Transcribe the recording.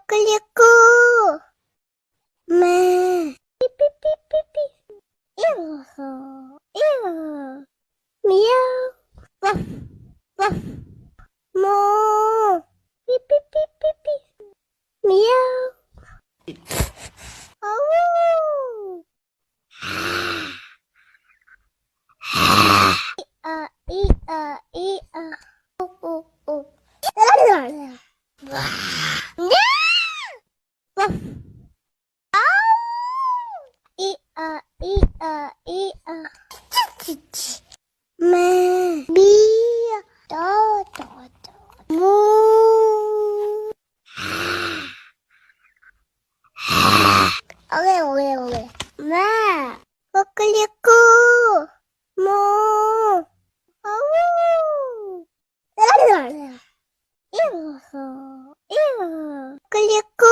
꾸꾸리꾸 매 삐삐삐삐삐 이어서 이어 미야우 와와 모 삐삐삐삐삐 미야우 아우 이아 이아 오오오 와 이아 이아 이아 치치치 매 미야 더더더 무 오래 매 꼬끌리꾸 무 아우 이어서 이어 끌리꾸